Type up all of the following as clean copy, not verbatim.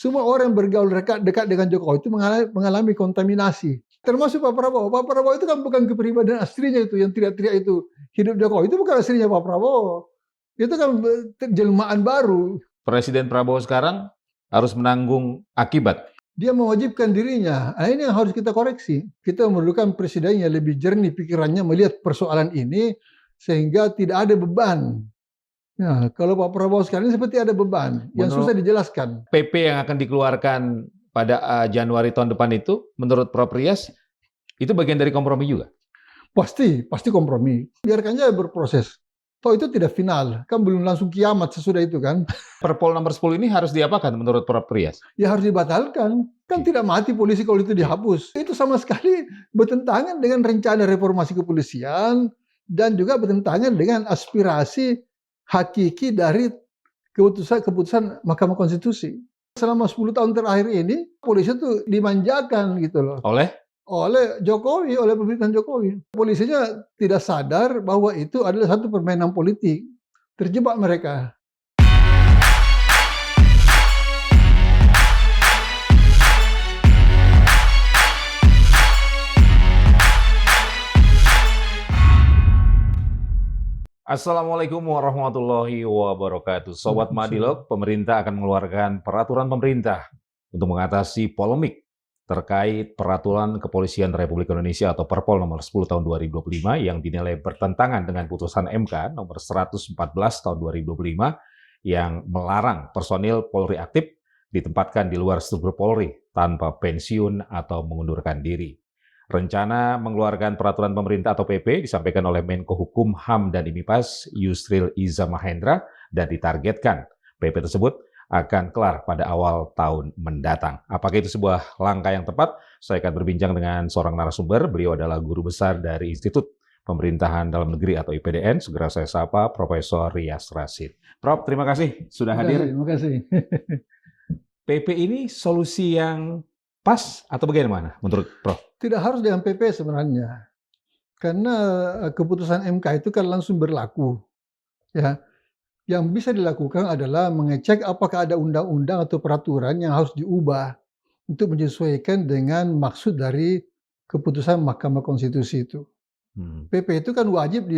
semua orang yang bergaul dekat dengan Jokowi itu mengalami kontaminasi. Termasuk Pak Prabowo. Pak Prabowo itu kan bukan kepribadian aslinya itu, yang teriak-teriak itu hidup Jokowi, itu bukan aslinya Pak Prabowo. Itu kan jelmaan baru. Presiden Prabowo sekarang harus menanggung akibat. Dia mewajibkan dirinya. Nah, ini yang harus kita koreksi. Kita memerlukan presiden yang lebih jernih pikirannya melihat persoalan ini sehingga tidak ada beban. Nah, kalau Pak Prabowo sekarang ini seperti ada beban yang susah dijelaskan. PP yang akan dikeluarkan pada Januari tahun depan itu, menurut Prof. Rias, itu bagian dari kompromi juga? Pasti kompromi. Biarkan aja berproses. Toh itu tidak final, kan belum langsung kiamat sesudah itu kan. Perpol nomor 10 ini harus diapakan menurut Prof. Rias? Ya harus dibatalkan. Kan tidak mati polisi kalau itu dihapus. Itu sama sekali bertentangan dengan rencana reformasi kepolisian dan juga bertentangan dengan aspirasi hakiki dari keputusan Mahkamah Konstitusi. Selama 10 tahun terakhir ini polisi itu dimanjakan gitu loh. Oleh Jokowi, oleh pemerintahan Jokowi. Polisinya tidak sadar bahwa itu adalah satu permainan politik. Terjebak mereka. Assalamualaikum warahmatullahi wabarakatuh. Sobat Madilog, pemerintah akan mengeluarkan peraturan pemerintah untuk mengatasi polemik terkait peraturan Kepolisian Republik Indonesia atau Perpol nomor 10 tahun 2025 yang dinilai bertentangan dengan putusan MK nomor 114 tahun 2025 yang melarang personil Polri aktif ditempatkan di luar struktur Polri tanpa pensiun atau mengundurkan diri. Rencana mengeluarkan peraturan pemerintah atau PP disampaikan oleh Menko Hukum, HAM, dan IMIPAS Yusril Iza Mahendra dan ditargetkan PP tersebut akan kelar pada awal tahun mendatang. Apakah itu sebuah langkah yang tepat? Saya akan berbincang dengan seorang narasumber. Beliau adalah guru besar dari Institut Pemerintahan Dalam Negeri atau IPDN. Segera saya sapa Profesor Rias Rasyid. Prof, terima kasih sudah hadir. Terima kasih. PP ini solusi yang pas atau bagaimana menurut Prof? Tidak harus dengan PP sebenarnya. Karena keputusan MK itu kan langsung berlaku. Ya. Yang bisa dilakukan adalah mengecek apakah ada undang-undang atau peraturan yang harus diubah untuk menyesuaikan dengan maksud dari keputusan Mahkamah Konstitusi itu. PP itu kan wajib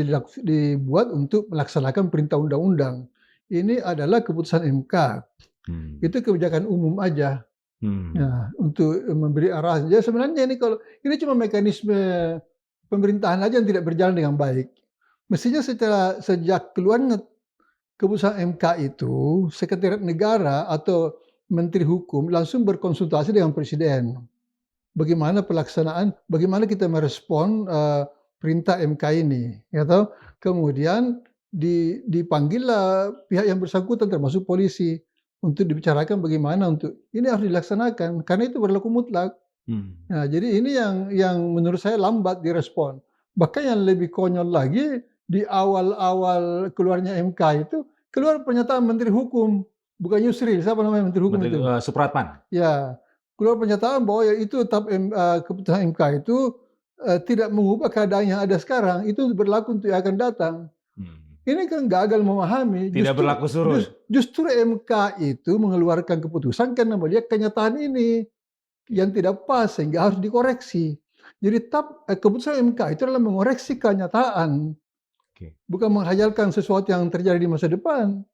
dibuat untuk melaksanakan perintah undang-undang. Ini adalah keputusan MK. Itu kebijakan umum aja. Nah, untuk memberi arah. Jadi sebenarnya ini cuma mekanisme pemerintahan aja yang tidak berjalan dengan baik. Mestinya sejak keluarnya keputusan MK itu, Sekretariat Negara atau Menteri Hukum langsung berkonsultasi dengan Presiden. Bagaimana pelaksanaan, bagaimana kita merespon perintah MK ini. Atau kemudian dipanggillah pihak yang bersangkutan termasuk polisi untuk dibicarakan bagaimana untuk ini harus dilaksanakan karena itu berlaku mutlak. Nah, jadi ini yang menurut saya lambat direspon. Bahkan yang lebih konyol lagi, di awal-awal keluarnya MK itu keluar pernyataan Menteri Hukum, bukan Yusril, siapa namanya Menteri Hukum itu? Supratman. Ya, keluar pernyataan bahwa ya itu keputusan MK itu tidak mengubah keadaan yang ada sekarang, itu berlaku untuk yang akan datang. Ini kan gagal memahami. Tidak berlaku surut. Justru MK itu mengeluarkan keputusan karena melihat kenyataan ini yang tidak pas sehingga harus dikoreksi. Jadi keputusan MK itu adalah mengoreksi kenyataan. Bukan menghayalkan sesuatu yang terjadi di masa depan.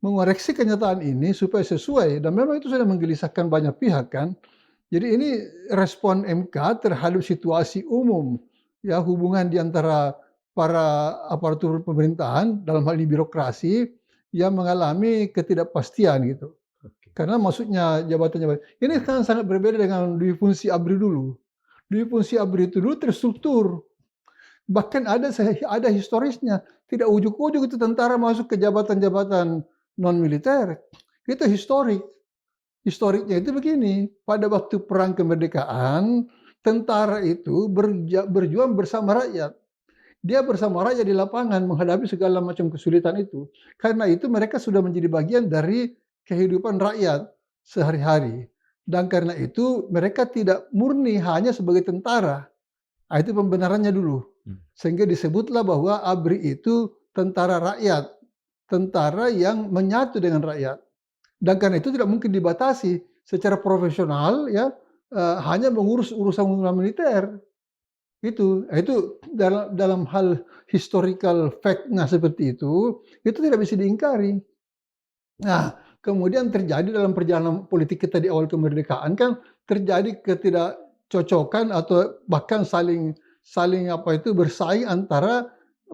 Mengoreksi kenyataan ini supaya sesuai. Dan memang itu sudah menggelisahkan banyak pihak kan. Jadi ini respon MK terhadap situasi umum. Ya, hubungan di antara para aparatur pemerintahan, dalam hal ini birokrasi, yang mengalami ketidakpastian gitu. Karena maksudnya jabatan-jabatan. Ini kan sangat berbeda dengan Dwi Fungsi ABRI dulu. Dwi Fungsi ABRI itu dulu terstruktur. Bahkan ada historisnya. Tidak ujuk-ujuk itu tentara masuk ke jabatan-jabatan non-militer. Itu historik. Historiknya itu begini. Pada waktu perang kemerdekaan, tentara itu berjuang bersama rakyat. Dia bersama rakyat di lapangan menghadapi segala macam kesulitan itu. Karena itu mereka sudah menjadi bagian dari kehidupan rakyat sehari-hari. Dan karena itu mereka tidak murni hanya sebagai tentara. Nah, itu pembenarannya dulu. Sehingga disebutlah bahwa ABRI itu tentara rakyat. Tentara yang menyatu dengan rakyat. Dan karena itu tidak mungkin dibatasi secara profesional ya, hanya mengurus urusan militer. Itu dalam hal historical fact-nya seperti itu tidak bisa diingkari. Nah, kemudian terjadi dalam perjalanan politik kita di awal kemerdekaan kan terjadi ketidakcocokan atau bahkan saling bersaing antara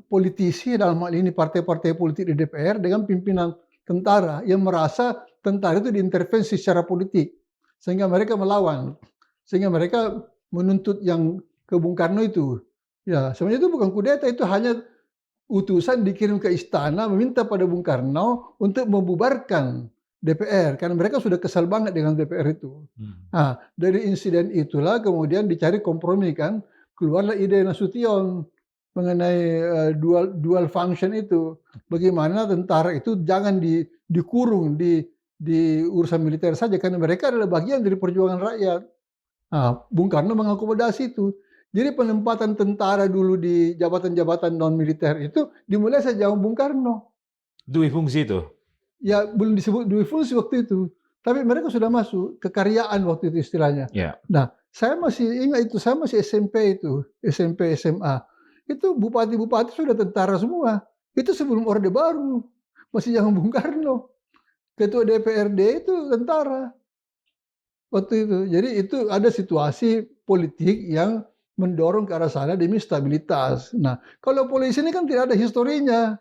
politisi, dalam hal ini partai-partai politik di DPR dengan pimpinan tentara yang merasa tentara itu diintervensi secara politik sehingga mereka melawan, sehingga mereka menuntut yang ke Bung Karno itu. Ya, sebenarnya itu bukan kudeta, itu hanya utusan dikirim ke istana meminta pada Bung Karno untuk membubarkan DPR karena mereka sudah kesal banget dengan DPR itu. Nah, dari insiden itulah kemudian dicari kompromi kan, keluarlah ide Nasution mengenai dual function itu. Bagaimana tentara itu jangan dikurung di urusan militer saja karena mereka adalah bagian dari perjuangan rakyat. Nah, Bung Karno mengakomodasi itu. Jadi penempatan tentara dulu di jabatan-jabatan non militer itu dimulai sejak Bung Karno. Dui fungsi itu? Ya belum disebut dui fungsi waktu itu, tapi mereka sudah masuk kekaryaan waktu itu istilahnya. Ya. Nah, saya masih ingat itu, saya masih SMP itu, SMP SMA. Itu bupati-bupati sudah tentara semua. Itu sebelum Orde Baru, masih zaman Bung Karno. Ketua DPRD itu tentara waktu itu. Jadi itu ada situasi politik yang mendorong ke arah sana demi stabilitas. Nah, kalau polisi ini kan tidak ada historinya.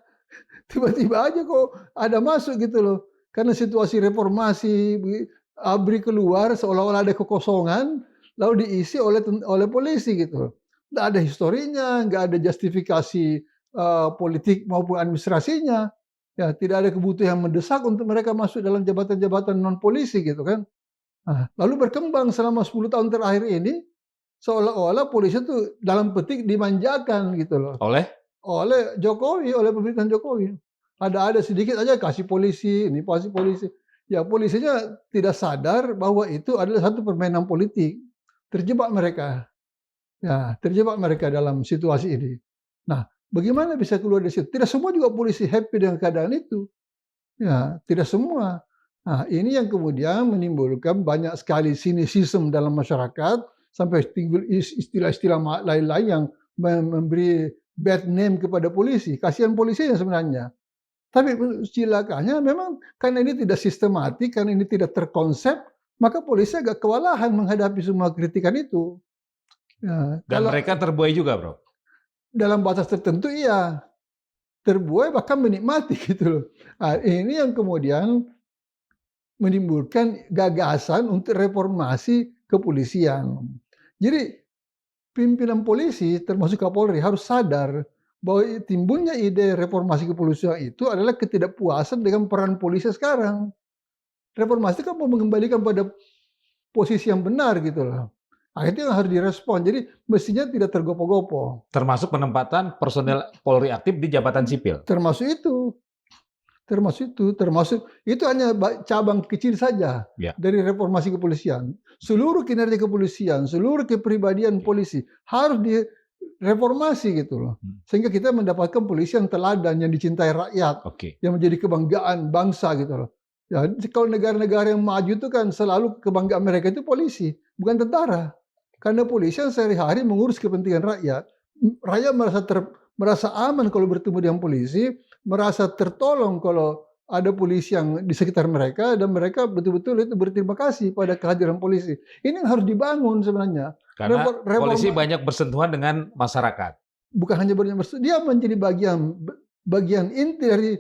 Tiba-tiba aja kok ada masuk gitu loh. Karena situasi reformasi, ABRI keluar seolah-olah ada kekosongan, lalu diisi oleh polisi gitu. Nggak ada historinya, nggak ada justifikasi politik maupun administrasinya. Ya, tidak ada kebutuhan yang mendesak untuk mereka masuk dalam jabatan-jabatan non polisi gitu kan. Nah, lalu berkembang selama 10 tahun terakhir ini seolah-olah polisi itu dalam petik dimanjakan gitu loh. Oleh Jokowi, oleh pemerintahan Jokowi. Ada sedikit aja kasih polisi, ini kasih polisi. Ya polisinya tidak sadar bahwa itu adalah satu permainan politik. Terjebak mereka. Ya, terjebak mereka dalam situasi ini. Nah, bagaimana bisa keluar dari situ? Tidak semua juga polisi happy dengan keadaan itu. Ya, tidak semua. Nah, ini yang kemudian menimbulkan banyak sekali sinisisme dalam masyarakat sampai timbul istilah-istilah lain-lain yang memberi bad name kepada polisi. Kasihan polisinya sebenarnya. Tapi silakannya memang karena ini tidak sistematik, karena ini tidak terkonsep, maka polisi agak kewalahan menghadapi semua kritikan itu. Ya, Dan mereka terbuai juga, Bro? Dalam batas tertentu iya. Terbuai bahkan menikmati gitu loh. Nah, ini yang kemudian menimbulkan gagasan untuk reformasi kepolisian. Jadi pimpinan polisi termasuk Kapolri harus sadar bahwa timbulnya ide reformasi kepolisian itu adalah ketidakpuasan dengan peran polisi sekarang. Reformasi kan mau mengembalikan pada posisi yang benar gitu loh. Nah, itu yang harus direspon. Jadi mestinya tidak tergopoh-gopoh. Termasuk penempatan personel Polri aktif di jabatan sipil? Termasuk itu. Termasuk itu hanya cabang kecil saja dari reformasi kepolisian. Seluruh kinerja kepolisian, seluruh kepribadian polisi harus direformasi gitu loh. Sehingga kita mendapatkan polisi yang teladan, yang dicintai rakyat, yang menjadi kebanggaan bangsa gitu loh. Ya, kalau negara-negara yang maju itu kan selalu kebanggaan mereka itu polisi, bukan tentara. Karena polisi yang sehari-hari mengurus kepentingan rakyat. Rakyat merasa aman kalau bertemu dengan polisi, merasa tertolong kalau ada polisi yang di sekitar mereka, dan mereka betul-betul itu berterima kasih pada kehadiran polisi. Ini yang harus dibangun sebenarnya. Karena polisi banyak bersentuhan dengan masyarakat. Bukan hanya bersentuhan, dia menjadi bagian inti dari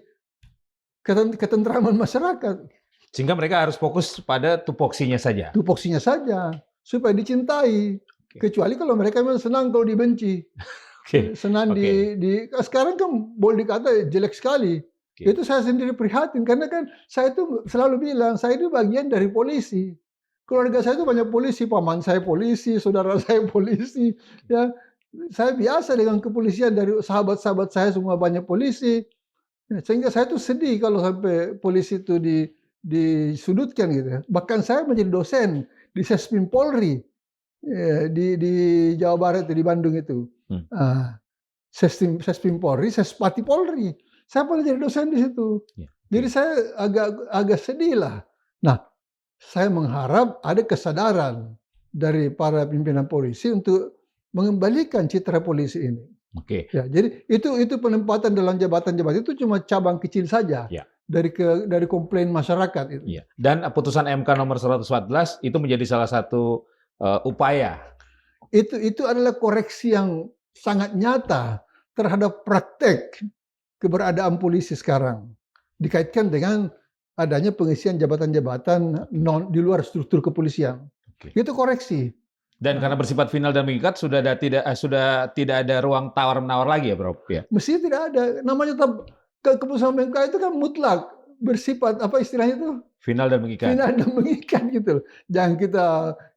ketentraman masyarakat. Sehingga mereka harus fokus pada tupoksinya saja. Tupoksinya saja, supaya dicintai. Kecuali kalau mereka memang senang kalau dibenci. Senang sekarang kan boleh dikata jelek sekali. Itu saya sendiri prihatin karena kan saya itu selalu bilang saya itu bagian dari polisi. Keluarga saya itu banyak polisi, paman saya polisi, saudara saya polisi. Ya, saya biasa dengan kepolisian, dari sahabat-sahabat saya semua banyak polisi. Sehingga saya itu sedih kalau sampai polisi itu disudutkan gitu ya. Bahkan saya menjadi dosen di Sespim Polri di Jawa Barat di Bandung itu. Sespim Polri, Sespati Polri. Saya pernah jadi dosen di situ. Jadi saya agak sedih lah Nah, saya mengharap ada kesadaran dari para pimpinan polisi untuk mengembalikan citra polisi ini. Oke. Ya, jadi itu penempatan dalam jabatan-jabatan itu cuma cabang kecil saja Ya. dari komplain masyarakat itu. Iya. Dan putusan MK nomor 114 itu menjadi salah satu upaya. Itu adalah koreksi yang sangat nyata terhadap praktek keberadaan polisi sekarang, dikaitkan dengan adanya pengisian jabatan-jabatan di luar struktur kepolisian. Oke. Itu koreksi. Dan karena bersifat final dan mengikat sudah tidak ada ruang tawar-menawar lagi ya, Prof. Ya. Mestinya tidak ada. Namanya tetap keputusan MK itu kan mutlak, bersifat apa istilahnya itu? Final dan mengikat. Final dan mengikat gitu. Jangan kita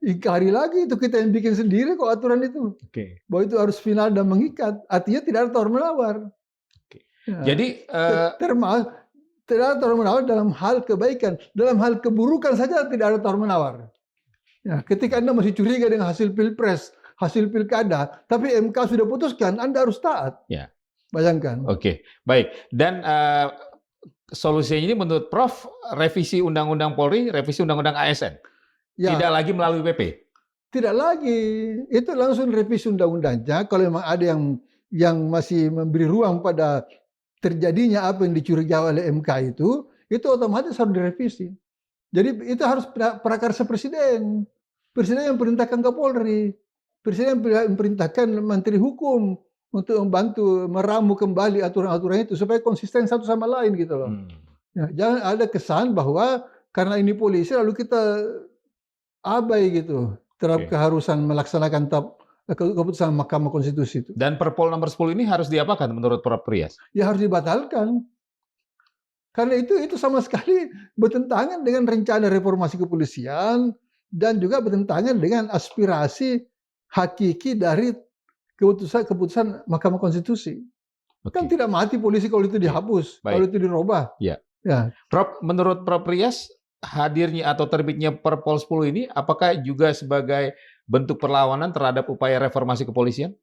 ingkari lagi, itu kita yang bikin sendiri kok aturan itu. Oke. Bahwa itu harus final dan mengikat. Artinya tidak ada tawar-menawar. Oke. Ya. Jadi Tidak ada tawar-menawar dalam hal kebaikan. Dalam hal keburukan saja tidak ada tawar-menawar. Ya, ketika Anda masih curiga dengan hasil pilpres, hasil pilkada, tapi MK sudah putuskan, Anda harus taat. Ya. Bayangkan. Oke, baik. Dan solusinya ini menurut Prof, revisi Undang-Undang Polri, revisi Undang-Undang ASN. Ya, Tidak lagi melalui PP. tidak lagi. Itu langsung revisi undang-undangnya. Kalau memang ada yang masih memberi ruang pada terjadinya apa yang dicurigai oleh MK itu otomatis harus direvisi. Jadi itu harus prakarsa presiden. Presiden yang perintahkan Kapolri. Presiden yang perintahkan Menteri Hukum untuk membantu meramu kembali aturan-aturan itu supaya konsisten satu sama lain gitu loh. Ya, jangan ada kesan bahwa karena ini polisi lalu kita abai gitu terhadap keharusan melaksanakan keputusan Mahkamah Konstitusi itu. Dan Perpol nomor 10 ini harus diapakan menurut Prof Prias? Ya harus dibatalkan. Karena itu sama sekali bertentangan dengan rencana reformasi kepolisian dan juga bertentangan dengan aspirasi hakiki dari keputusan Mahkamah Konstitusi. Kan tidak mati polisi kalau itu dihapus, kalau itu dirubah. Ya. Ya. Prof, menurut Prof Prias, hadirnya atau terbitnya Perpol 10 ini apakah juga sebagai bentuk perlawanan terhadap upaya reformasi kepolisian?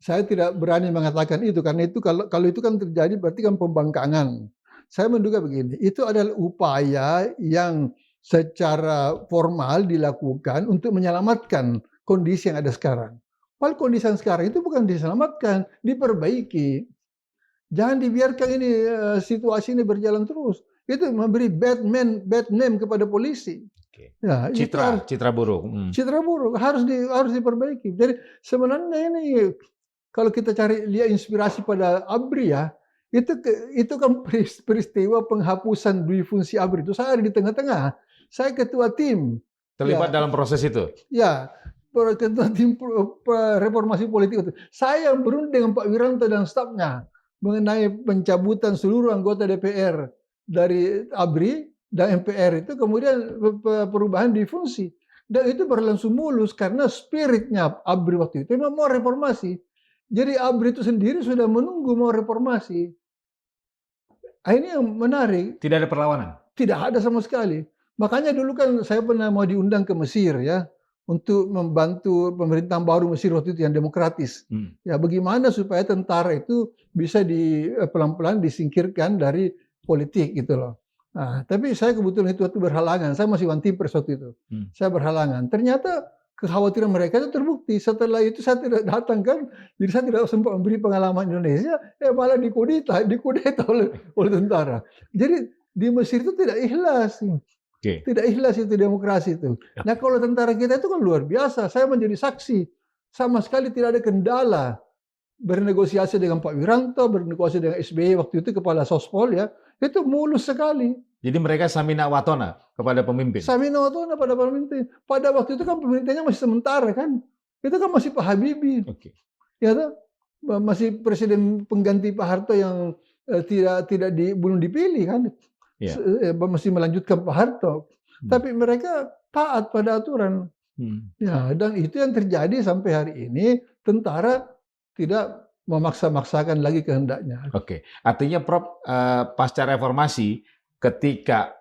Saya tidak berani mengatakan itu karena itu kalau itu kan terjadi berarti kan pembangkangan. Saya menduga begini, itu adalah upaya yang secara formal dilakukan untuk menyelamatkan kondisi yang ada sekarang. Padahal kondisi yang sekarang itu bukan diselamatkan, diperbaiki. Jangan dibiarkan ini situasi ini berjalan terus. Itu memberi bad name kepada polisi. Ya, citra buruk. Citra buruk harus diperbaiki. Jadi sebenarnya ini kalau kita lihat inspirasi pada ABRI ya, itu kan peristiwa penghapusan dui fungsi ABRI itu saya ada di tengah-tengah. Saya ketua tim. Terlibat dalam proses itu? Ya, ketua tim reformasi politik itu. Saya yang berunding dengan Pak Wiranto dan stafnya mengenai pencabutan seluruh anggota DPR dari ABRI dan MPR itu kemudian perubahan dui fungsi. Dan itu berlangsung mulus karena spiritnya ABRI waktu itu memang mau reformasi. Jadi ABRI itu sendiri sudah menunggu mau reformasi. Ini yang menarik. Tidak ada perlawanan? Tidak ada sama sekali. Makanya dulu kan saya pernah mau diundang ke Mesir ya untuk membantu pemerintahan baru Mesir waktu itu yang demokratis. Ya bagaimana supaya tentara itu bisa pelan-pelan disingkirkan dari politik gitu loh. Nah, tapi saya kebetulan itu waktu berhalangan. Saya masih one team press waktu itu. Saya berhalangan. Ternyata kekhawatiran mereka itu terbukti. Setelah itu saya tidak datang kan, jadi saya tidak sempat memberi pengalaman Indonesia, malah dikudeta oleh tentara. Jadi di Mesir itu tidak ikhlas, tidak ikhlas itu demokrasi itu. Nah kalau tentara kita itu kan luar biasa. Saya menjadi saksi, sama sekali tidak ada kendala bernegosiasi dengan Pak Wiranto, bernegosiasi dengan SBY waktu itu kepala Sospol ya, itu mulus sekali. Jadi mereka samina watona kepada pemimpin. Samina watona pada pemimpin. Pada waktu itu kan pemerintahnya masih sementara kan. Itu kan masih Pak Habibie. Ya tuh, masih presiden pengganti Pak Harto yang belum dipilih kan. Masih melanjutkan Pak Harto. Tapi mereka taat pada aturan. Ya, dan itu yang terjadi sampai hari ini. Tentara tidak memaksa-maksakan lagi kehendaknya. Artinya Prof, pasca reformasi ketika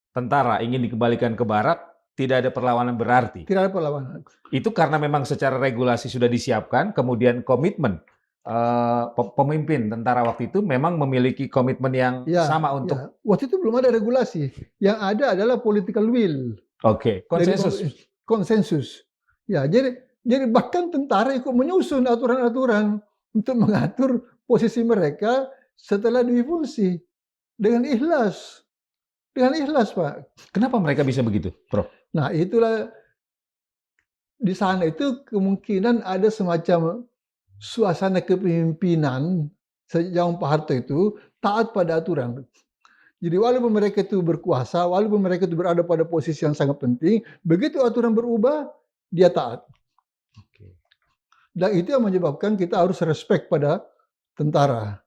tentara ingin dikembalikan ke barat, tidak ada perlawanan berarti. Tidak ada perlawanan. Itu karena memang secara regulasi sudah disiapkan, kemudian komitmen pemimpin tentara waktu itu memang memiliki komitmen yang Ya, sama untuk ya. Waktu itu belum ada regulasi. Yang ada adalah political will. konsensus. Dari konsensus. Ya, jadi bahkan tentara ikut menyusun aturan-aturan untuk mengatur posisi mereka setelah difungsi dengan ikhlas. Dengan ikhlas, Pak. Kenapa mereka bisa begitu, Prof? Nah, itulah di sana itu kemungkinan ada semacam suasana kepemimpinan sejak Pak Harto itu taat pada aturan. Jadi walaupun mereka itu berkuasa, walaupun mereka itu berada pada posisi yang sangat penting, begitu aturan berubah, dia taat. Dan itu yang menyebabkan kita harus respect pada tentara.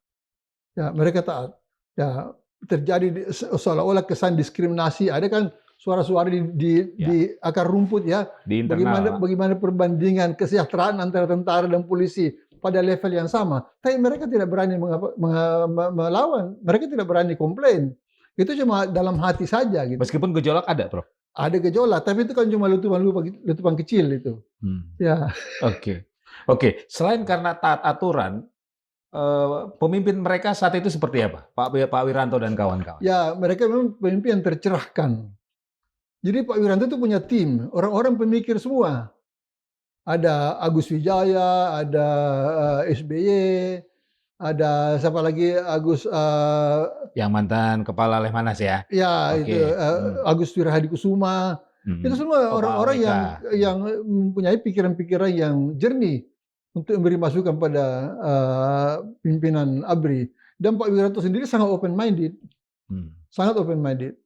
Ya, mereka taat. Ya, terjadi seolah-olah kesan diskriminasi. Ada kan suara-suara di akar rumput ya. Di internal. Bagaimana perbandingan kesejahteraan antara tentara dan polisi pada level yang sama. Tapi mereka tidak berani melawan. Mereka tidak berani komplain. Itu cuma dalam hati saja gitu. Meskipun gejolak ada, Prof? Ada gejolak, tapi itu kan cuma letupan kecil itu. Ya. Oke. Selain karena taat aturan, pemimpin mereka saat itu seperti apa? Pak Wiranto dan kawan-kawan. Ya, mereka memang pemimpin yang tercerahkan. Jadi Pak Wiranto itu punya tim, orang-orang pemikir semua. Ada Agus Wijaya, ada SBY, ada siapa lagi yang mantan kepala Lemhanas ya? Ya, itu Agus Wirahadikusuma. Itu semua orang-orang yang mempunyai pikiran-pikiran yang jernih untuk memberi masukan pada pimpinan ABRI. Dan Pak Wiranto sendiri sangat open-minded. Sangat open-minded.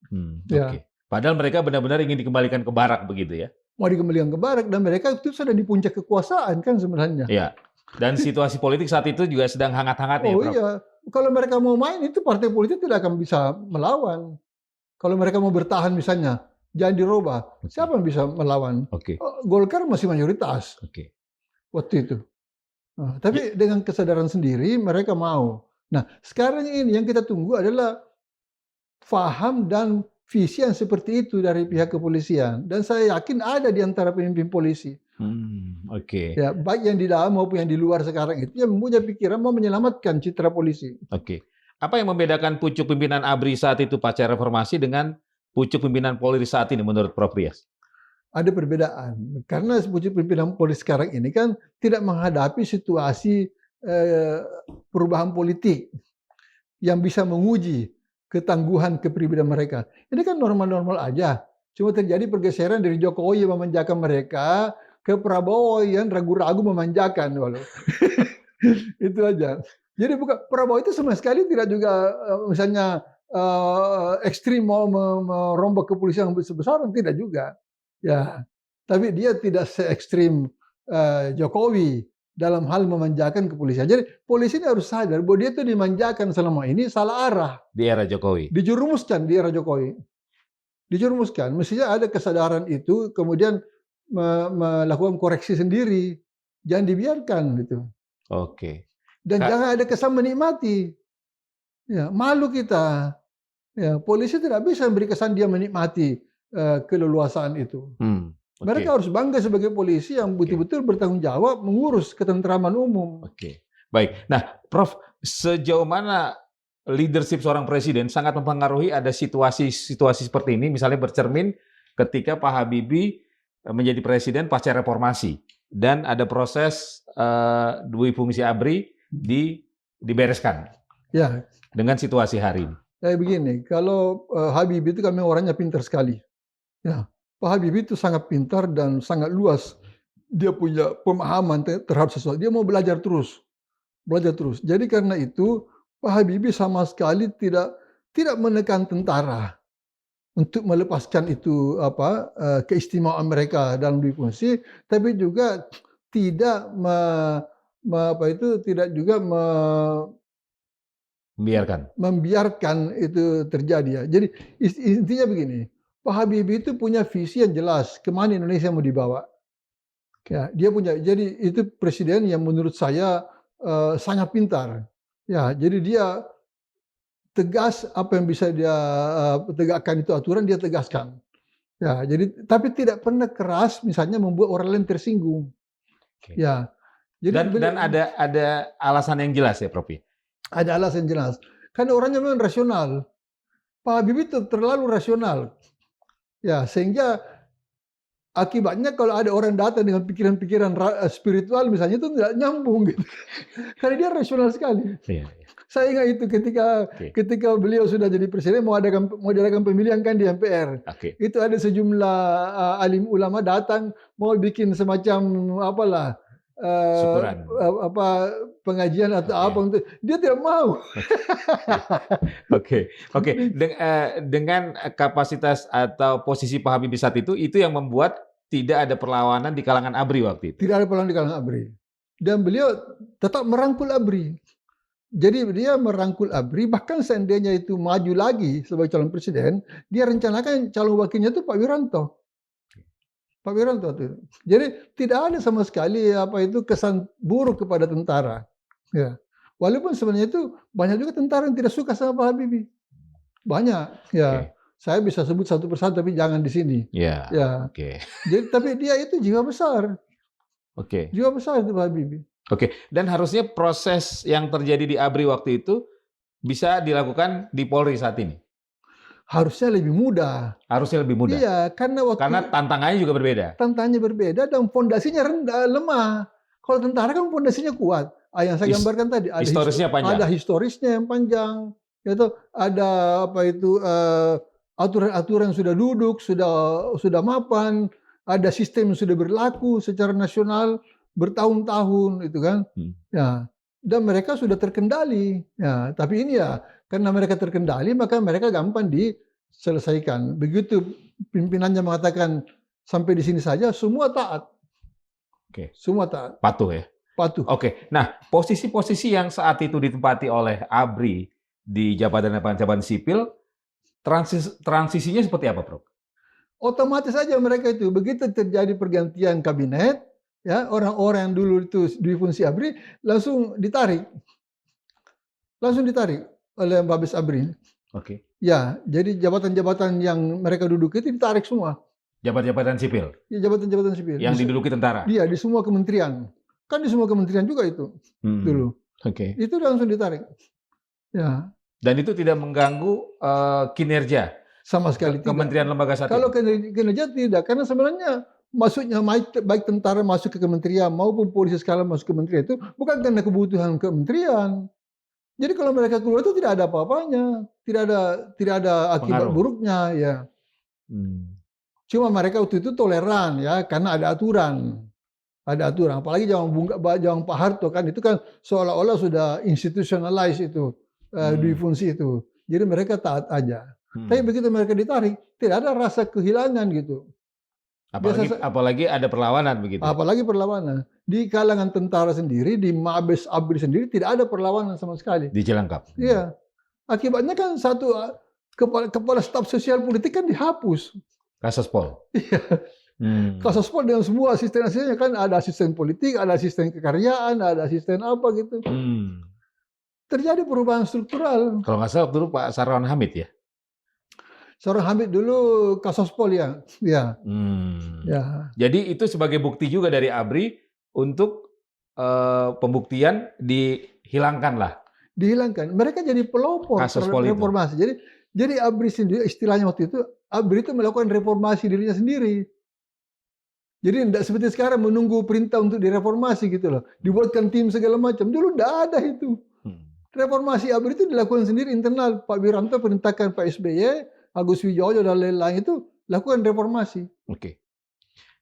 Ya. Padahal mereka benar-benar ingin dikembalikan ke barak begitu ya? Mau dikembalikan ke barak, dan mereka itu sudah di puncak kekuasaan kan sebenarnya. Iya. Dan situasi politik saat itu juga sedang hangat-hangatnya, Prof. Prof. Iya. Kalau mereka mau main, itu partai politik tidak akan bisa melawan. Kalau mereka mau bertahan misalnya, jangan dirubah. Siapa yang bisa melawan? Golkar masih mayoritas. Waktu itu. Nah, tapi dengan kesadaran sendiri mereka mau. Nah, sekarang ini yang kita tunggu adalah faham dan visi yang seperti itu dari pihak kepolisian. Dan saya yakin ada di antara pemimpin polisi. Ya, baik yang di dalam maupun yang di luar sekarang itu yang punya pikiran mau menyelamatkan citra polisi. Apa yang membedakan pucuk pimpinan ABRI saat itu pasca reformasi dengan pucuk pimpinan Polri saat ini menurut Prof Rias? Ada perbedaan. Karena pucuk pimpinan Polri sekarang ini kan tidak menghadapi situasi perubahan politik yang bisa menguji ketangguhan kepribadian mereka. Ini kan normal-normal aja. Cuma terjadi pergeseran dari Jokowi yang memanjakan mereka ke Prabowo yang ragu-ragu memanjakan. Itu aja. Jadi Prabowo itu sama sekali tidak juga misalnya ekstrim mau merombak kepolisian yang besar-besaran, tidak juga. Ya, tapi dia tidak se-ekstrim Jokowi dalam hal memanjakan kepolisian. Jadi polisi ini harus sadar bahwa dia itu dimanjakan selama ini salah arah. Di era Jokowi. Dijerumuskan di era Jokowi. Dijerumuskan. Mestinya ada kesadaran itu, kemudian melakukan koreksi sendiri. Jangan dibiarkan gitu. Dan jangan ada kesan menikmati. Ya, malu kita. Ya, polisi tidak bisa memberi kesan dia menikmati keleluasaan itu. Mereka harus bangga sebagai polisi yang betul-betul bertanggung jawab mengurus ketentraman umum. Baik. Nah, Prof, sejauh mana leadership seorang presiden sangat mempengaruhi ada situasi seperti ini, misalnya bercermin ketika Pak Habibie menjadi presiden pasca reformasi dan ada proses dui fungsi ABRI dibereskan. Ya. Dengan situasi hari ini. Kayak begini, kalau Habibie itu kami orangnya pintar sekali. Ya, Pak Habibie itu sangat pintar dan sangat luas. Dia punya pemahaman terhadap sesuatu. Dia mau belajar terus. Belajar terus. Jadi karena itu Pak Habibie sama sekali tidak menekan tentara untuk melepaskan itu keistimewaan mereka dalam dui fungsi, tapi juga tidak membiarkan itu terjadi ya. Jadi intinya begini, Pak Habibie itu punya visi yang jelas kemana Indonesia mau dibawa. Ya, dia punya. Jadi itu presiden yang menurut saya sangat pintar. Ya, jadi dia tegas apa yang bisa dia tegakkan itu aturan dia tegaskan. Ya, jadi tapi tidak pernah keras misalnya membuat orang lain tersinggung. Ya. Jadi Dan ada alasan yang jelas ya, Prof. ada alasan jelas. Karena orangnya memang rasional. Pak Habibie itu terlalu rasional. Ya, sehingga akibatnya kalau ada orang datang dengan pikiran-pikiran spiritual misalnya itu tidak nyambung gitu. Karena dia rasional sekali. Iya. Saya ingat itu ketika beliau sudah jadi presiden mau diadakan pemilihan kan di MPR. Oke. Itu ada sejumlah alim ulama datang mau bikin semacam apalah Syukuran. pengajian atau Oke. apa untuk dia tidak mau. Oke. Dengan kapasitas atau posisi Pak Habibie saat itu yang membuat tidak ada perlawanan di kalangan ABRI waktu itu. Tidak ada perlawanan di kalangan ABRI. Dan beliau tetap merangkul ABRI. Jadi dia merangkul ABRI, bahkan seandainya itu maju lagi sebagai calon presiden, dia rencanakan calon wakilnya itu Pak Wiranto. Pak Wiranto itu. Jadi tidak ada sama sekali kesan buruk kepada tentara. Ya. Walaupun sebenarnya itu banyak juga tentara yang tidak suka sama Pak Habibie. Banyak. Ya. Oke. Saya bisa sebut satu persatu tapi jangan di sini. Ya. Ya. Oke. Jadi tapi dia itu jiwa besar. Oke. Jiwa besar itu Pak Habibie. Oke. Dan harusnya proses yang terjadi di ABRI waktu itu bisa dilakukan di Polri saat ini. Harusnya lebih mudah. Harusnya lebih mudah. Iya, karena tantangannya juga berbeda. Tantangannya berbeda dan fondasinya lemah. Kalau tentara kan fondasinya kuat. Yang saya gambarkan tadi ada historisnya panjang. Ada historisnya yang panjang. Yaitu ada aturan-aturan sudah duduk, sudah mapan, ada sistem yang sudah berlaku secara nasional bertahun-tahun itu kan. Ya. Dan mereka sudah terkendali. Ya, tapi ini ya karena mereka terkendali maka mereka gampang diselesaikan. Begitu pimpinannya mengatakan sampai di sini saja semua taat. Oke. Semua taat. Patuh ya. Patuh. Oke. Nah, posisi-posisi yang saat itu ditempati oleh ABRI di jabatan sipil, transisinya seperti apa, Prof? Otomatis saja mereka itu begitu terjadi pergantian kabinet, ya orang-orang yang dulu itu di fungsi ABRI langsung ditarik oleh Mabes ABRI. Oke. Ya, jadi jabatan-jabatan yang mereka duduk itu ditarik semua. Jabatan sipil. Ya, jabatan-jabatan sipil. Yang diduduki tentara. Iya, di semua kementerian. Kan di semua kementerian juga itu dulu. Oke. Itu langsung ditarik. Ya. Dan itu tidak mengganggu kinerja sama sekali tidak. Kementerian lembaga saat Kalau itu. kinerja tidak, karena sebenarnya masuknya baik tentara masuk ke kementerian maupun polisi sekarang masuk ke kementerian itu bukan karena kebutuhan kementerian. Jadi kalau mereka keluar itu tidak ada apa-apanya, tidak ada akibat buruknya ya. Cuma mereka waktu itu toleran ya karena ada aturan. Ada aturan, apalagi zaman Pak Harto kan itu kan seolah-olah sudah institutionalize itu di fungsi itu. Jadi mereka taat aja. Tapi begitu mereka ditarik, tidak ada rasa kehilangan gitu. Apalagi ada perlawanan begitu. Apalagi perlawanan. Di kalangan tentara sendiri, di Mabes ABRI sendiri tidak ada perlawanan sama sekali. Di Cilangkap. Iya. Akibatnya kan satu kepala staf sosial politik kan dihapus. Kasospol. Iya. Kasospol dengan semua asisten-asistennya kan ada asisten politik, ada asisten kekaryaan, ada asisten apa gitu. Terjadi perubahan struktural. Kalau nggak salah dulu Pak Sarwan Hamid ya. Sarwan Hamid dulu Kasospol ya. Ya. Ya. Jadi itu sebagai bukti juga dari ABRI untuk pembuktian dihilangkan lah. Dihilangkan. Mereka jadi pelopor reformasi. Jadi ABRI sendiri istilahnya waktu itu ABRI itu melakukan reformasi dirinya sendiri. Jadi tidak seperti sekarang menunggu perintah untuk direformasi gitu loh. Dibuatkan tim segala macam. Dulu tidak ada itu. Reformasi ABRI itu dilakukan sendiri internal. Pak Wiranto perintahkan Pak SBY, Agus Wijoyo dan lain-lain itu lakukan reformasi. Oke.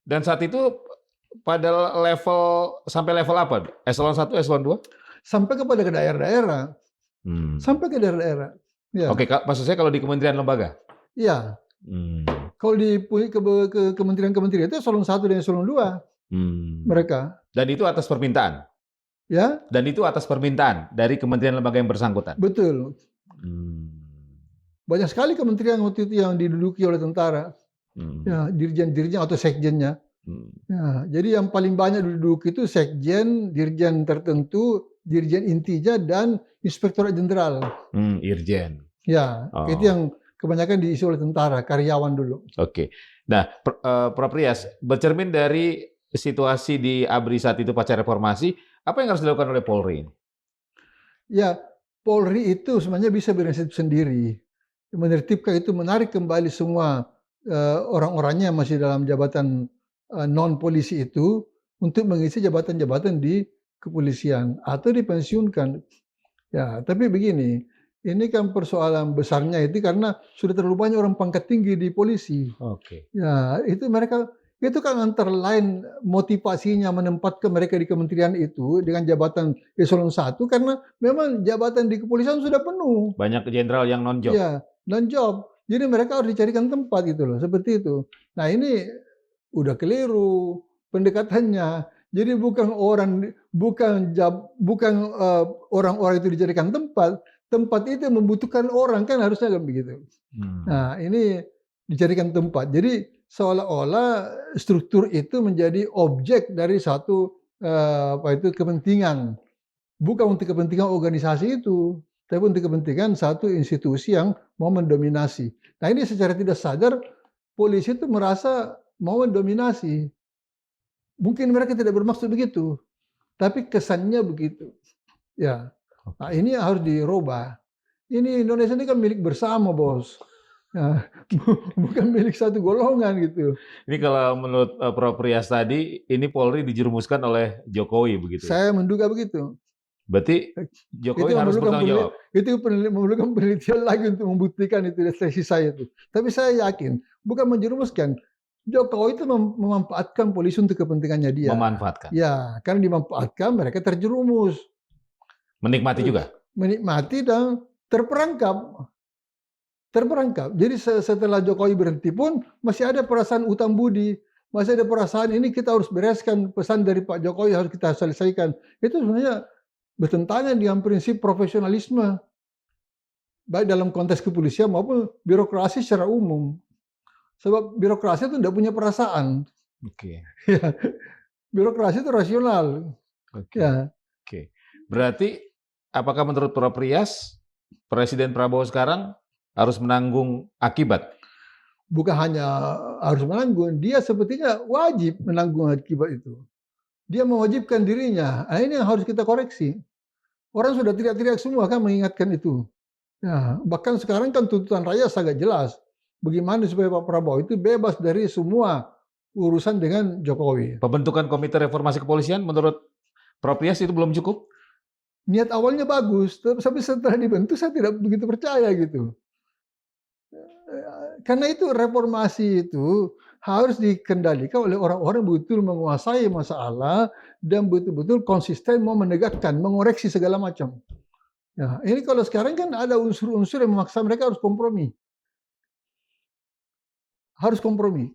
Dan saat itu pada sampai level apa? Eselon 1, eselon 2? Sampai kepada daerah-daerah. Sampai ke daerah-daerah. Ya. Oke, maksud saya kalau di kementerian lembaga? Iya. Kalau di kementerian-kementerian itu eselon 1 dan eselon 2 mereka. Dan itu atas permintaan? Ya. Dan itu atas permintaan dari kementerian lembaga yang bersangkutan? Betul. Banyak sekali kementerian waktu itu yang diduduki oleh tentara. Ya, dirjen-dirjen atau sekjennya. Ya, jadi yang paling banyak diduduki itu sekjen, dirjen tertentu, dirjen intinya, dan inspektorat jenderal. Irjen. Ya, itu yang kebanyakan diisi oleh tentara, karyawan dulu. Oke. Nah, Prof Rias, bercermin dari situasi di ABRI saat itu pasca reformasi, apa yang harus dilakukan oleh Polri? Ya, Polri itu sebenarnya bisa berinisiatif sendiri, menertibkan itu, menarik kembali semua orang-orangnya yang masih dalam jabatan non polisi itu untuk mengisi jabatan-jabatan di kepolisian atau dipensiunkan. Ya, tapi begini, ini kan persoalan besarnya itu karena sudah terlalu banyak orang pangkat tinggi di polisi. Oke. Ya, itu mereka itu kan antara lain motivasinya menempatkan mereka di kementerian itu dengan jabatan eselon 1 karena memang jabatan di kepolisian sudah penuh. Banyak jenderal yang non-job. Ya, non-job. Jadi mereka harus dicarikan tempat gitu loh, seperti itu. Nah, ini udah keliru pendekatannya. Jadi bukan orang-orang itu dijadikan tempat, tempat itu membutuhkan orang, kan harusnya kan begitu. Nah, ini dijadikan tempat. Jadi seolah-olah struktur itu menjadi objek dari satu kepentingan. Bukan untuk kepentingan organisasi itu, tapi untuk kepentingan satu institusi yang mau mendominasi. Nah, ini secara tidak sadar polisi itu merasa mau mendominasi. Mungkin mereka tidak bermaksud begitu, tapi kesannya begitu. Ya, nah ini harus dirubah. Ini Indonesia ini kan milik bersama, Bos. Nah, bukan milik satu golongan gitu. Ini kalau menurut Prof. Prias tadi, ini Polri dijerumuskan oleh Jokowi begitu. Saya menduga begitu. Berarti Jokowi harus bertanggung jawab. Itu memerlukan penelitian lagi untuk membuktikan itu tesis saya itu. Tapi saya yakin, bukan menjerumuskan. Jokowi itu memanfaatkan polisi untuk kepentingannya dia. Memanfaatkan. Ya, karena dimanfaatkan mereka terjerumus. Menikmati juga. Menikmati dan terperangkap. Jadi setelah Jokowi berhenti pun masih ada perasaan utang budi, masih ada perasaan ini kita harus bereskan, pesan dari Pak Jokowi harus kita selesaikan. Itu sebenarnya bertentangan dengan prinsip profesionalisme, baik dalam konteks kepolisian maupun birokrasi secara umum. Sebab birokrasi itu tidak punya perasaan. Oke. Ya, birokrasi itu rasional. Oke. Ya. Oke. Berarti apakah menurut Prof. Prias, Presiden Prabowo sekarang harus menanggung akibat? Bukan hanya harus menanggung, dia sepertinya wajib menanggung akibat itu. Dia mewajibkan dirinya. Nah, ini yang harus kita koreksi. Orang sudah teriak-teriak semua kan mengingatkan itu. Ya, bahkan sekarang kan tuntutan rakyat sangat jelas. Bagaimana supaya Pak Prabowo itu bebas dari semua urusan dengan Jokowi. Pembentukan Komite Reformasi Kepolisian menurut Prof. Prias itu belum cukup? Niat awalnya bagus, tapi setelah dibentuk saya tidak begitu percaya gitu. Karena itu reformasi itu harus dikendalikan oleh orang-orang betul menguasai masalah dan betul-betul konsisten mau menegakkan, mengoreksi segala macam. Ya, ini kalau sekarang kan ada unsur-unsur yang memaksa mereka harus kompromi. Harus kompromi.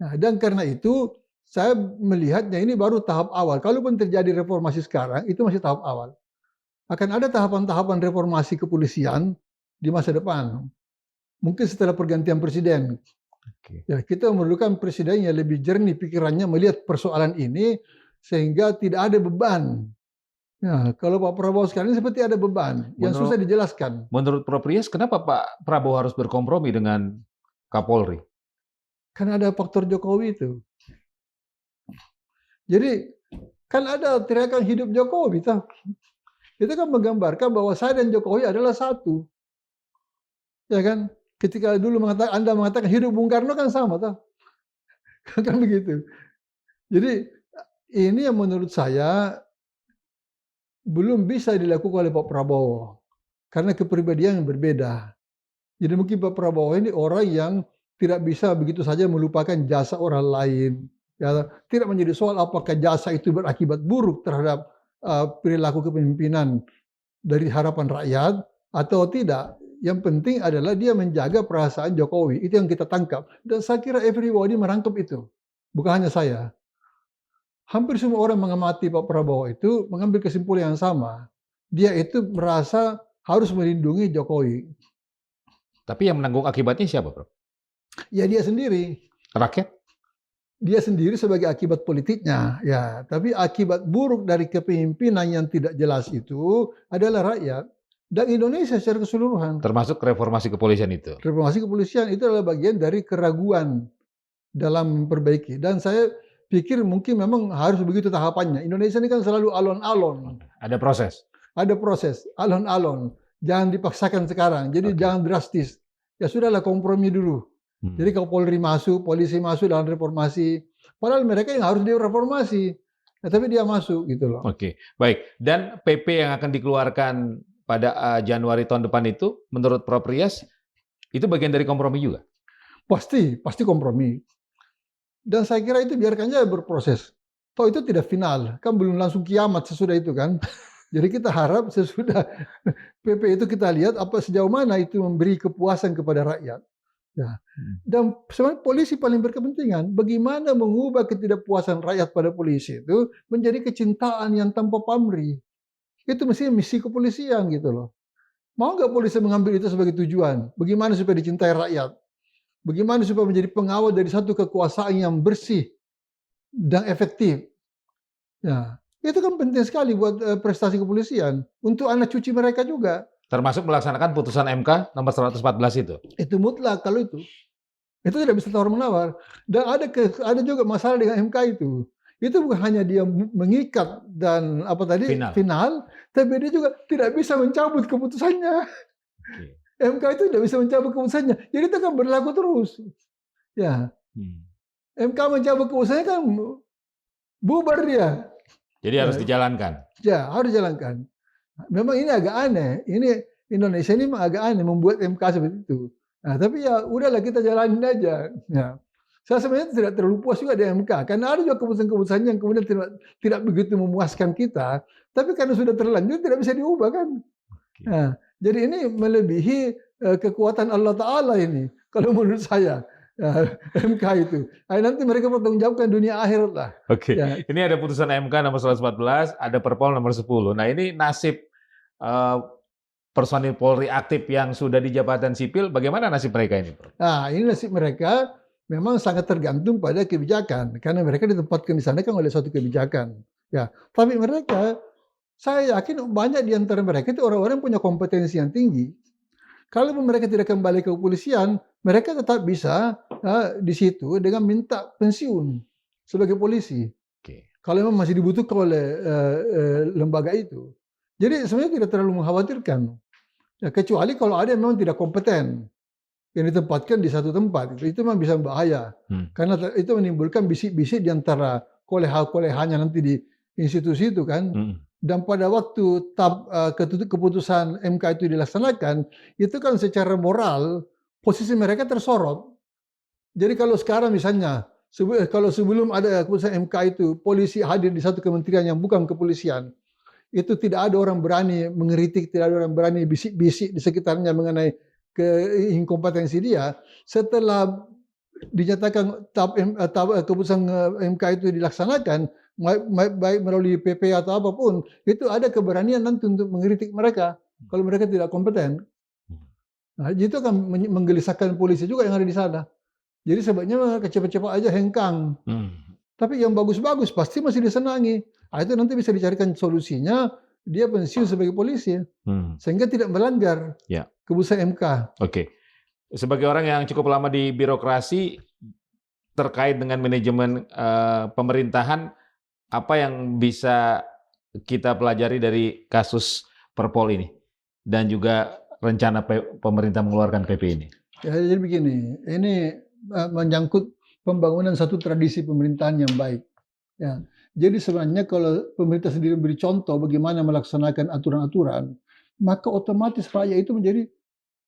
Nah, dan karena itu saya melihatnya ini baru tahap awal. Kalaupun terjadi reformasi sekarang, itu masih tahap awal. Akan ada tahapan-tahapan reformasi kepolisian di masa depan. Mungkin setelah pergantian presiden. Oke. Ya, kita memerlukan presiden yang lebih jernih pikirannya melihat persoalan ini sehingga tidak ada beban. Ya, kalau Pak Prabowo sekarang ini seperti ada beban yang susah dijelaskan. Menurut Prof. Prias, kenapa Pak Prabowo harus berkompromi dengan Kapolri? Karena ada faktor Jokowi itu. Jadi kan ada teriakan hidup Jokowi. Itu kan menggambarkan bahwa saya dan Jokowi adalah satu. Ya kan? Ketika dulu Anda mengatakan hidup Bung Karno kan sama. Kan begitu. Jadi ini yang menurut saya belum bisa dilakukan oleh Pak Prabowo. Karena kepribadian yang berbeda. Jadi mungkin Pak Prabowo ini orang yang tidak bisa begitu saja melupakan jasa orang lain. Ya, tidak menjadi soal apakah jasa itu berakibat buruk terhadap perilaku kepemimpinan dari harapan rakyat atau tidak. Yang penting adalah dia menjaga perasaan Jokowi. Itu yang kita tangkap. Dan saya kira everybody merangkap itu. Bukan hanya saya. Hampir semua orang mengamati Pak Prabowo itu mengambil kesimpulan yang sama. Dia itu merasa harus melindungi Jokowi. Tapi yang menanggung akibatnya siapa, Prof? Ya dia sendiri. Rakyat? Dia sendiri sebagai akibat politiknya, ya. Tapi akibat buruk dari kepemimpinan yang tidak jelas itu adalah rakyat dan Indonesia secara keseluruhan. Termasuk reformasi kepolisian itu. Reformasi kepolisian itu adalah bagian dari keraguan dalam memperbaiki. Dan saya pikir mungkin memang harus begitu tahapannya. Indonesia ini kan selalu alon-alon. Ada proses. Ada proses, alon-alon. Jangan dipaksakan sekarang. Jadi Oke. jangan drastis. Ya sudahlah, kompromi dulu. Jadi kalau Polri masuk, polisi masuk dalam reformasi, padahal mereka yang harus direformasi, tapi dia masuk gitu loh. Oke, baik. Dan PP yang akan dikeluarkan pada Januari tahun depan itu, menurut Prof. Rias, itu bagian dari kompromi juga? Pasti kompromi. Dan saya kira itu biarkan aja berproses. Toh itu tidak final, kan belum langsung kiamat sesudah itu kan. Jadi kita harap sesudah PP itu kita lihat apa sejauh mana itu memberi kepuasan kepada rakyat. Ya. Dan sebenarnya polisi paling berkepentingan bagaimana mengubah ketidakpuasan rakyat pada polisi itu menjadi kecintaan yang tanpa pamrih. Itu mesti misi kepolisian gitu loh. Mau nggak polisi mengambil itu sebagai tujuan? Bagaimana supaya dicintai rakyat? Bagaimana supaya menjadi pengawal dari satu kekuasaan yang bersih dan efektif? Ya, itu kan penting sekali buat prestasi kepolisian. Untuk anak cucu mereka juga. Termasuk melaksanakan putusan MK nomor 114 itu? Itu mutlak kalau itu. Itu tidak bisa tawar-menawar. Dan ada juga masalah dengan MK itu. Itu bukan hanya dia mengikat dan final, tapi dia juga tidak bisa mencabut keputusannya. Okay. MK itu tidak bisa mencabut keputusannya. Jadi itu kan berlaku terus. Ya. MK mencabut keputusannya kan bubar dia. Jadi harus dijalankan. Ya, harus dijalankan. Memang ini agak aneh. Ini Indonesia ini memang agak aneh membuat MK seperti itu. Nah, tapi ya udahlah kita jalanin aja. Ya. Saya sebenarnya tidak terlalu puas juga di MK karena ada juga keputusan-keputusan yang kemudian tidak begitu memuaskan kita. Tapi karena sudah terlanjur tidak bisa diubah kan. Nah, jadi ini melebihi kekuatan Allah Ta'ala ini. Kalau menurut saya. MK itu. Nanti mereka bertanggungjawabkan dunia akhirat lah. Oke. Ya. Ini ada putusan MK nomor 114, ada Perpol nomor 10. Nah ini nasib personil Polri aktif yang sudah di jabatan sipil, bagaimana nasib mereka ini? Nah ini nasib mereka memang sangat tergantung pada kebijakan. Karena mereka ditempatkan di sana kan oleh suatu kebijakan. Ya, tapi mereka, saya yakin banyak di antara mereka itu orang-orang punya kompetensi yang tinggi. Kalau mereka tidak kembali ke kepolisian, mereka tetap bisa di situ dengan minta pensiun sebagai polisi. Okay. Kalau memang masih dibutuhkan oleh lembaga itu. Jadi sebenarnya tidak terlalu mengkhawatirkan. Ya, kecuali kalau ada yang memang tidak kompeten yang ditempatkan di satu tempat, itu memang bisa bahaya. Karena itu menimbulkan bisik-bisik di antara koleha-kolehanya nanti di institusi itu kan. Dan pada waktu keputusan MK itu dilaksanakan, itu kan secara moral posisi mereka tersorot. Jadi kalau sekarang misalnya, kalau sebelum ada keputusan MK itu, polisi hadir di satu kementerian yang bukan kepolisian, itu tidak ada orang berani mengkritik, tidak ada orang berani bisik-bisik di sekitarnya mengenai inkompetensi dia. Setelah dinyatakan keputusan MK itu dilaksanakan, baik melalui PP atau apapun, itu ada keberanian nanti untuk mengkritik mereka kalau mereka tidak kompeten. Nah, itu akan menggelisahkan polisi juga yang ada di sana. Jadi sebaiknya cepat-cepat aja hengkang. Tapi yang bagus-bagus pasti masih disenangi. Nah, itu nanti bisa dicarikan solusinya, dia pensiun sebagai polisi, sehingga tidak melanggar keputusan MK. Oke. Sebagai orang yang cukup lama di birokrasi terkait dengan manajemen pemerintahan, apa yang bisa kita pelajari dari kasus Perpol ini dan juga rencana pemerintah mengeluarkan PP ini? Ya, jadi begini, ini menyangkut pembangunan satu tradisi pemerintahan yang baik. Ya, jadi sebenarnya kalau pemerintah sendiri beri contoh bagaimana melaksanakan aturan-aturan, maka otomatis rakyat itu menjadi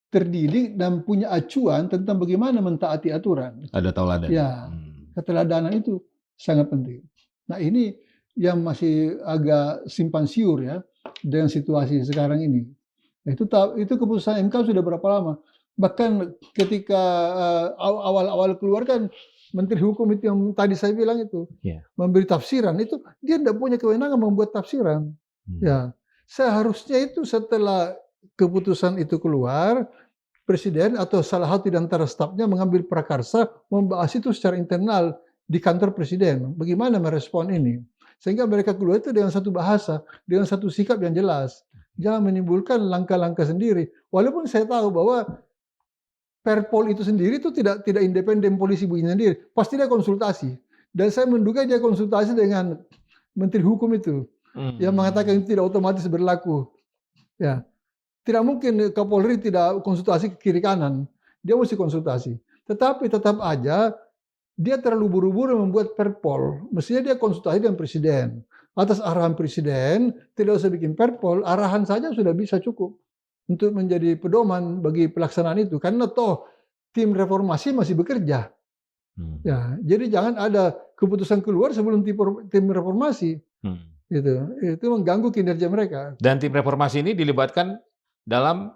terdidik dan punya acuan tentang bagaimana mentaati aturan. Ada tauladan. Ya, keteladanan itu sangat penting. Nah ini yang masih agak simpang siur ya dengan situasi sekarang ini. Itu keputusan MK sudah berapa lama? Bahkan ketika awal-awal keluar kan Menteri Hukum itu yang tadi saya bilang itu memberi tafsiran, itu dia tidak punya kewenangan membuat tafsiran. Ya, seharusnya itu setelah keputusan itu keluar, Presiden atau salah satu di antara stafnya mengambil prakarsa membahas itu secara internal di kantor Presiden. Bagaimana merespon ini? Sehingga mereka keluar itu dengan satu bahasa, dengan satu sikap yang jelas. Jangan menimbulkan langkah-langkah sendiri. Walaupun saya tahu bahwa Perpol itu sendiri itu tidak independen polisi begini sendiri. Pasti dia konsultasi. Dan saya menduga dia konsultasi dengan Menteri Hukum itu yang mengatakan itu tidak otomatis berlaku. Ya, tidak mungkin Kapolri tidak konsultasi ke kiri kanan. Dia mesti konsultasi. Tetapi tetap aja dia terlalu buru-buru membuat perpol. Mestinya dia konsultasi dengan presiden. Atas arahan presiden, tidak usah bikin perpol, arahan saja sudah bisa cukup untuk menjadi pedoman bagi pelaksanaan itu. Karena toh tim reformasi masih bekerja. Ya, jadi jangan ada keputusan keluar sebelum tim reformasi. Gitu. Itu mengganggu kinerja mereka. Dan tim reformasi ini dilibatkan dalam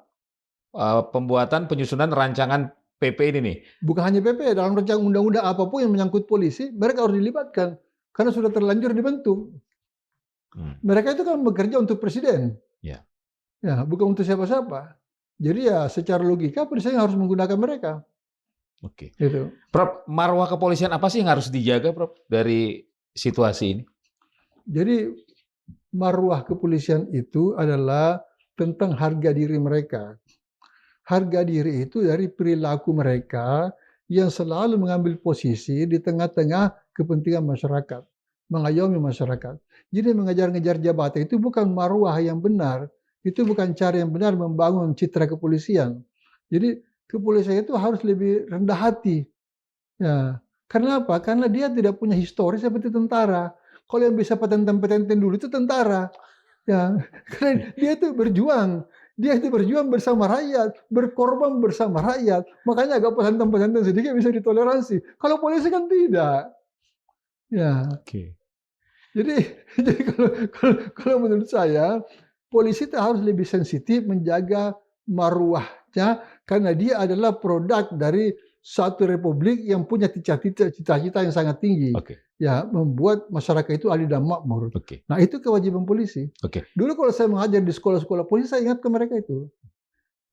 pembuatan penyusunan rancangan PP ini nih. Bukan hanya PP, dalam rancangan undang-undang apapun yang menyangkut polisi, mereka harus dilibatkan karena sudah terlanjur dibentuk. Mereka itu kan bekerja untuk presiden. Ya, bukan untuk siapa-siapa. Jadi ya secara logika presiden harus menggunakan mereka. Oke. Gitu. Prof, marwah kepolisian apa sih yang harus dijaga, Prof, dari situasi ini? Jadi marwah kepolisian itu adalah tentang harga diri mereka. Harga diri itu dari perilaku mereka yang selalu mengambil posisi di tengah-tengah kepentingan masyarakat, mengayomi masyarakat. Jadi mengejar-ngejar jabatan itu bukan marwah yang benar, itu bukan cara yang benar membangun citra kepolisian. Jadi kepolisian itu harus lebih rendah hati. Ya, karena apa? Karena dia tidak punya histori seperti tentara. Kalau yang bisa petenten-petenten dulu itu tentara. Ya, karena dia itu berjuang. Dia itu berjuang bersama rakyat, berkorban bersama rakyat. Makanya agak pesantren-pesantren sedikit bisa ditoleransi. Kalau polisi kan tidak. Ya. Oke. Jadi kalau menurut saya polisi itu harus lebih sensitif menjaga marwahnya karena dia adalah produk dari suatu republik yang punya cita-cita yang sangat tinggi. Ya, membuat masyarakat itu adil dan makmur. Nah, itu kewajiban polisi. Dulu kalau saya mengajar di sekolah-sekolah polisi, saya ingat ke mereka itu.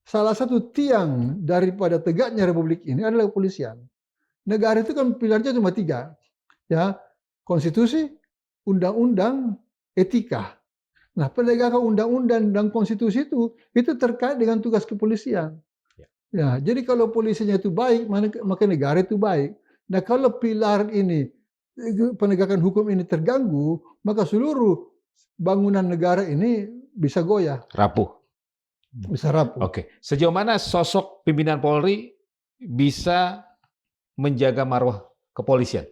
Salah satu tiang daripada tegaknya republik ini adalah kepolisian. Negara itu kan pilarnya cuma 3. Ya, konstitusi, undang-undang, etika. Nah, penegakan undang-undang dan konstitusi itu terkait dengan tugas kepolisian. Ya, jadi kalau polisinya itu baik, maka negara itu baik. Nah, kalau pilar ini, penegakan hukum ini terganggu, maka seluruh bangunan negara ini bisa goyah. Rapuh. Bisa rapuh. Oke. Sejauh mana sosok pimpinan Polri bisa menjaga marwah kepolisian?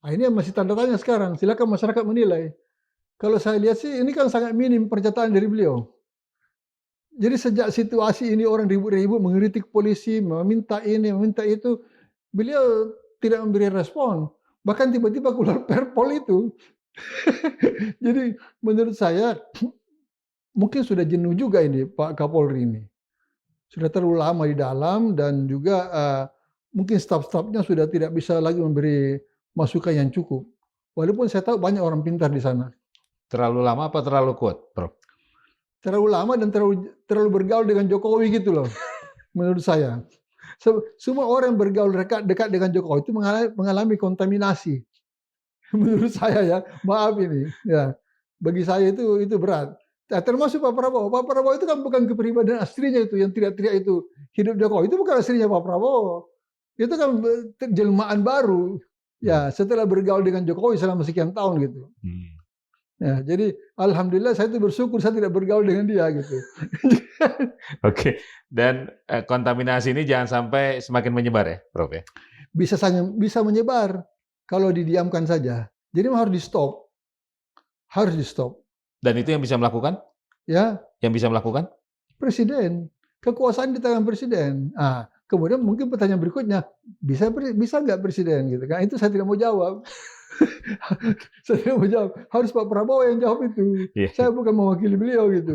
Nah, ini yang masih tanda tanya sekarang. Silakan masyarakat menilai. Kalau saya lihat sih, ini kan sangat minim pernyataan dari beliau. Jadi sejak situasi ini orang ribut-ribut mengkritik polisi, meminta ini, meminta itu, beliau tidak memberi respon. Bahkan tiba-tiba keluar perpol itu. Jadi menurut saya mungkin sudah jenuh juga ini Pak Kapolri ini. Sudah terlalu lama di dalam dan juga mungkin staf-stafnya sudah tidak bisa lagi memberi masukan yang cukup. Walaupun saya tahu banyak orang pintar di sana. Terlalu lama apa terlalu kuat, Prof? Terlalu lama dan terlalu bergaul dengan Jokowi gitu loh, menurut saya. Semua orang yang bergaul dekat dengan Jokowi itu mengalami kontaminasi. Menurut saya ya, maaf ini. Ya, bagi saya itu berat. Nah, termasuk Pak Prabowo. Pak Prabowo itu kan bukan kepribadian aslinya itu yang teriak-teriak itu hidup Jokowi. Itu bukan aslinya Pak Prabowo. Itu kan jelmaan baru. Ya, setelah bergaul dengan Jokowi selama sekian tahun gitu. Ya, jadi alhamdulillah saya itu bersyukur saya tidak bergaul dengan dia gitu. Oke, dan kontaminasi ini jangan sampai semakin menyebar ya, Prof ya. Bisa menyebar kalau didiamkan saja. Jadi harus di-stop. Harus di-stop. Dan itu yang bisa melakukan? Ya. Yang bisa melakukan? Presiden. Kekuasaan di tangan presiden. Nah, kemudian mungkin pertanyaan berikutnya, bisa nggak presiden gitu kan? Itu saya tidak mau jawab. Saya tidak mau jawab. Harus Pak Prabowo yang jawab itu. Saya bukan mewakili beliau gitu.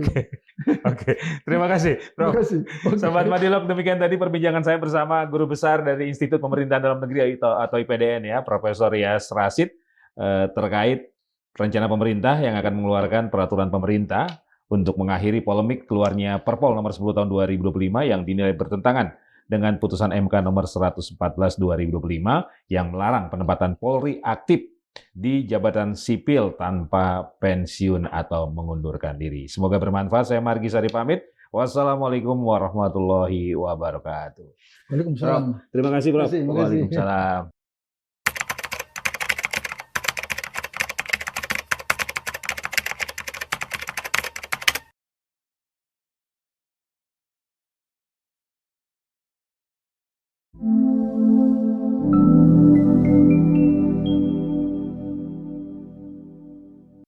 Oke. Terima kasih, Prof. Terima kasih. Sobat Madilog, demikian tadi perbincangan saya bersama Guru Besar dari Institut Pemerintahan Dalam Negeri atau IPDN ya, Profesor Yas Rashid, terkait rencana pemerintah yang akan mengeluarkan peraturan pemerintah untuk mengakhiri polemik keluarnya Perpol nomor 10 tahun 2025 yang dinilai bertentangan dengan putusan MK nomor 114 2025 yang melarang penempatan Polri aktif di jabatan sipil tanpa pensiun atau mengundurkan diri. Semoga bermanfaat. Saya Margi Sari pamit. Wassalamualaikum warahmatullahi wabarakatuh. Waalaikumsalam. Terima kasih, Prof. Terima kasih. Waalaikumsalam.